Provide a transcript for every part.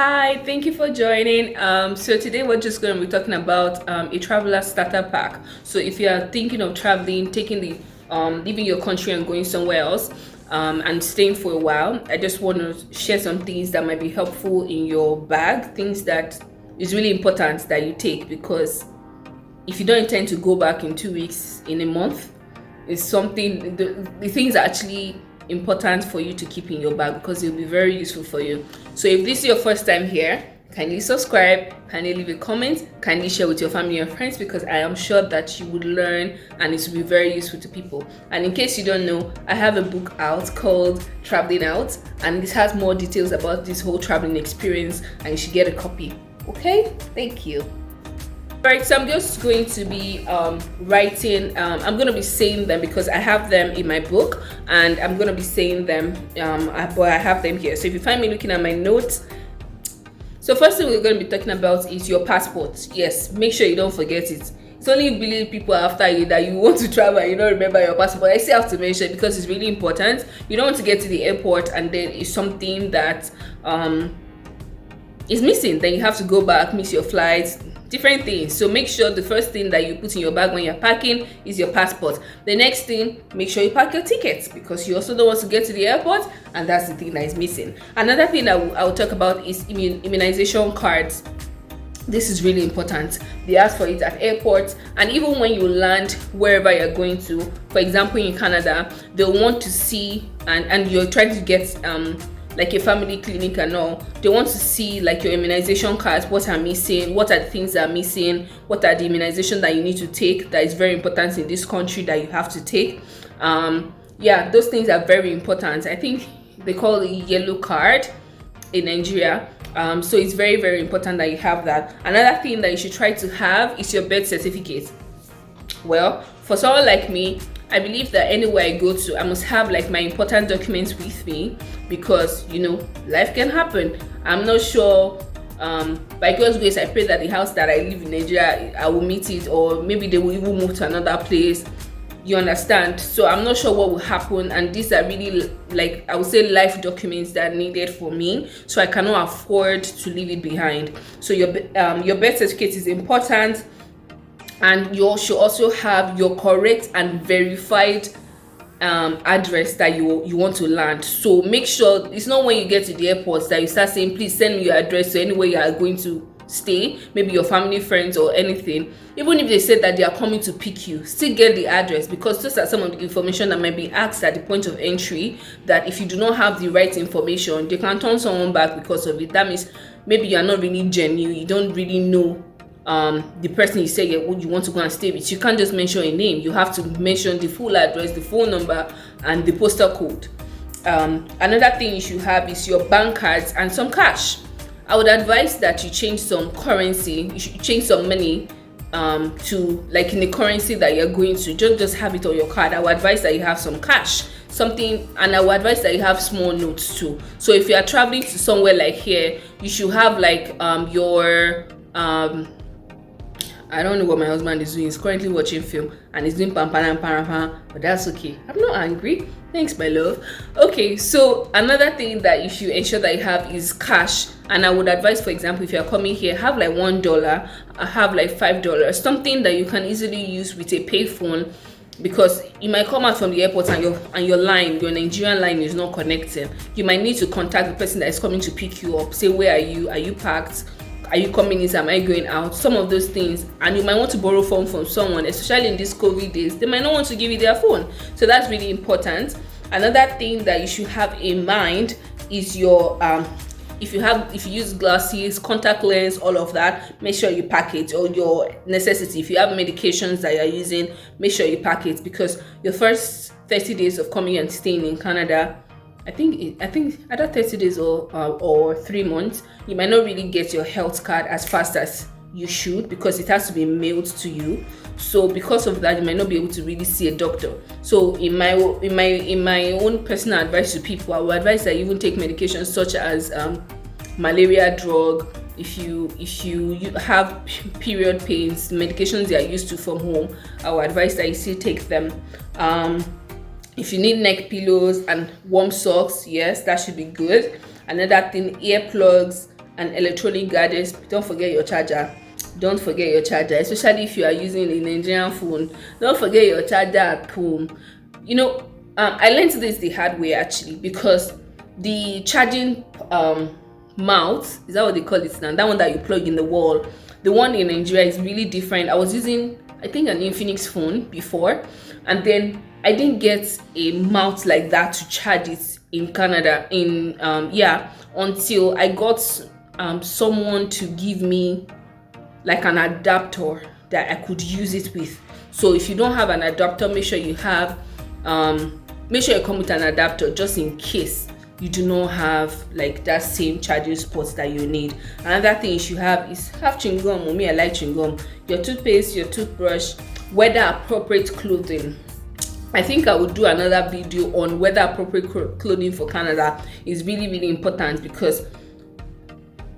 Hi, thank you for joining. So today we're just going to be talking about a traveler starter pack. So if you are thinking of traveling, taking the leaving your country and going somewhere else, and staying for a while, I just want to share some things that might be helpful in your bag. Things that is really important that you take, because if you don't intend to go back in 2 weeks, in a month, it's something the things are actually important for you to keep in your bag because it'll be very useful for you. So if this is your first time here, kindly subscribe, kindly leave a comment, kindly share with your family and friends, because I am sure that you would learn and it will be very useful to people. And in case you don't know, I have a book out called Traveling Out, and this has more details about this whole traveling experience, and you should get a copy. Okay, thank you. Alright, so I'm just going to be writing, I'm going to be saying them because I have them in my book, and I'm going to be saying them, but I have them here. So if you find me looking at my notes, so first thing we're going to be talking about is your passport. Yes, make sure you don't forget it. It's only really people after you that you want to travel and you don't remember your passport. I still have to mention it because it's really important. You don't want to get to the airport and then it's something that is missing. Then you have to go back, miss your flights, different things. So make sure the first thing that you put in your bag when you're packing is your passport. The next thing, make sure you pack your tickets, because you also don't want to get to the airport and that's the thing that is missing. Another thing that I will talk about is immunization cards. This is really important. They ask for it at airports, and even when you land wherever you're going to. For example, in Canada, they'll want to see, and you're trying to get like a family clinic and all, they want to see like your immunization cards, what are missing, what are the things that are missing, what are the immunization that you need to take that is very important in this country that you have to take. Yeah, those things are very important. I think they call it yellow card in Nigeria. So it's very, very important that you have that. Another thing that you should try to have is your birth certificate. Well, for someone like me, I believe that anywhere I go to, I must have like my important documents with me, because life can happen. I'm not sure, by God's grace, I pray that the house that I live in Nigeria, I will meet it, or maybe they will even move to another place. You understand? So I'm not sure what will happen, and these are really, like, I would say, life documents that are needed for me, so I cannot afford to leave it behind. So your birth certificate is important, and you should also have your correct and verified address that you want to land. So make sure it's not when you get to the airport that you start saying, please send me your address to anywhere you are going to stay, maybe your family, friends, or anything. Even if they said that they are coming to pick you, still get the address, because those are some of the information that might be asked at the point of entry, that if you do not have the right information, they can turn someone back because of it. That means maybe you are not really genuine, you don't really know the person you say you want to go and stay with. You can't just mention a name. You have to mention the full address, the phone number, and the postal code. Another thing you should have is your bank cards and some cash. I would advise that you change some currency. You should change some money to, like, in the currency that you're going to. Just have it on your card. I would advise that you have some cash, something, and I would advise that you have small notes too. So if you are traveling to somewhere like here, you should have like your I don't know what my husband is doing. He's currently watching film and he's doing pam pam pam pam, but that's okay. I'm not angry. Thanks, my love. Okay, so another thing that you should ensure that you have is cash. And I would advise, for example, if you're coming here, have like $1, have like $5, something that you can easily use with a payphone, because you might come out from the airport and your Nigerian line is not connecting. You might need to contact the person that is coming to pick you up. Say, where are you? Are you packed? Are you coming in? Am I going out? Some of those things. And you might want to borrow phone from someone, especially in these COVID days. They might not want to give you their phone. So that's really important. Another thing that you should have in mind is your if you use glasses, contact lens, all of that, make sure you pack it. Or your necessity, if you have medications that you're using, make sure you pack it, because your first 30 days of coming and staying in Canada, I think either 30 days or 3 months, you might not really get your health card as fast as you should, because it has to be mailed to you. So because of that, you might not be able to really see a doctor. So in my own personal advice to people, I would advise that you even take medications such as malaria drug. If you have period pains, medications they are used to from home, I would advise that you still take them. If you need neck pillows and warm socks, yes, that should be good. Another thing, earplugs and electronic gadgets, don't forget your charger. Don't forget your charger, especially if you are using a Nigerian phone. Don't forget your charger at home. I learned this the hard way actually, because the charging mouth, is that what they call it now, that one that you plug in the wall, the one in Nigeria is really different. I was using, I think, an Infinix phone before, and then I didn't get a mouth like that to charge it in Canada until I got someone to give me like an adapter that I could use it with. So if you don't have an adapter, make sure you come with an adapter, just in case you do not have like that same charging spot that you need. Another thing you should have is chewing gum. For me, I like chewing gum, your toothpaste, your toothbrush, weather appropriate clothing. I think I would do another video on weather appropriate clothing for Canada. Is really, really important, because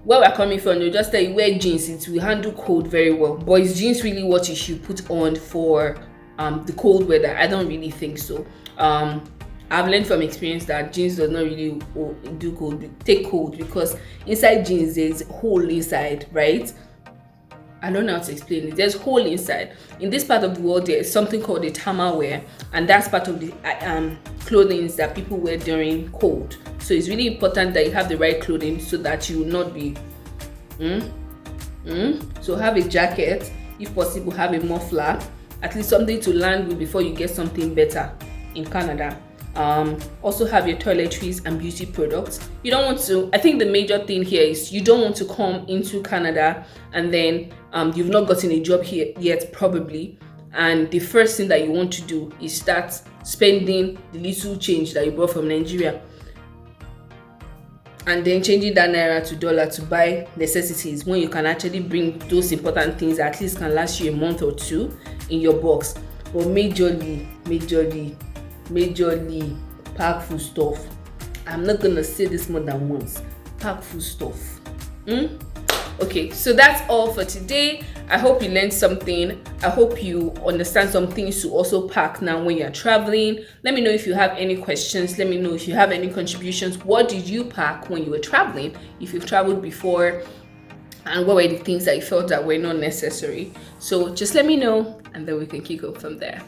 where we're coming from, they'll just tell you wear jeans, it will handle cold very well. But is jeans really what you should put on for the cold weather? I don't really think so. I've learned from experience that jeans does not really take cold, because inside jeans there's a hole inside, right? I don't know how to explain it. There's a hole inside. In this part of the world, there is something called the thermal wear, and that's part of the clothing that people wear during cold. So it's really important that you have the right clothing so that you will not be So have a jacket, if possible have a muffler, at least something to land with before you get something better in Canada. Also have your toiletries and beauty products. You don't want to, I think the major thing here is you don't want to come into Canada and then you've not gotten a job here yet probably, and the first thing that you want to do is start spending the little change that you brought from Nigeria and then changing that naira to dollar to buy necessities, when you can actually bring those important things that at least can last you a month or two in your box. But majorly pack food stuff. I'm not gonna say this more than once. Pack food stuff. Okay, so that's all for today. I hope you learned something. I hope you understand some things to also pack now when you're traveling. Let me know if you have any questions. Let me know if you have any contributions. What did you pack when you were traveling, if you've traveled before, and what were the things that you felt that were not necessary? So just let me know, and then we can kick off from there.